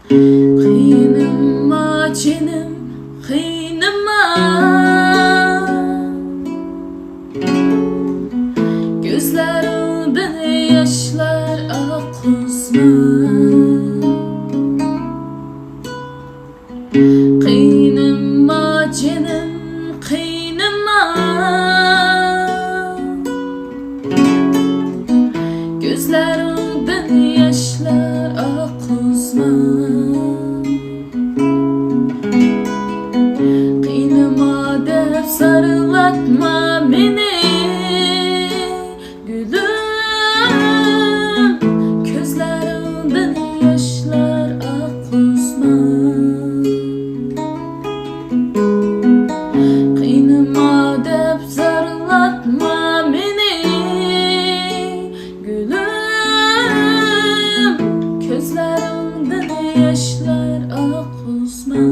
Kıyınıma canım, kıyınıma. Gözlerinden yaşlar akızma. Kıyınıma canım, kıyınıma. Gözlerinden yaşlar akızma. Kıyınıma dep sarılatma beni gülüm. Gözlerinden yaşlar akızma. Kıyınıma dep sarılatma beni gülüm. Gözlerinden yaşlar akızma.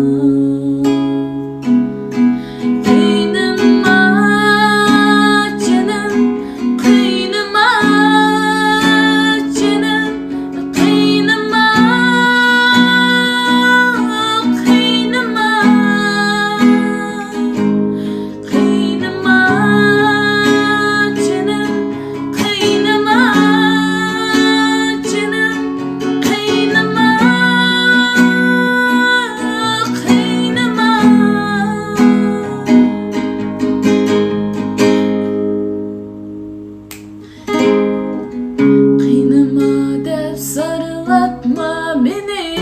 Kıyınıma dep sarılatma beni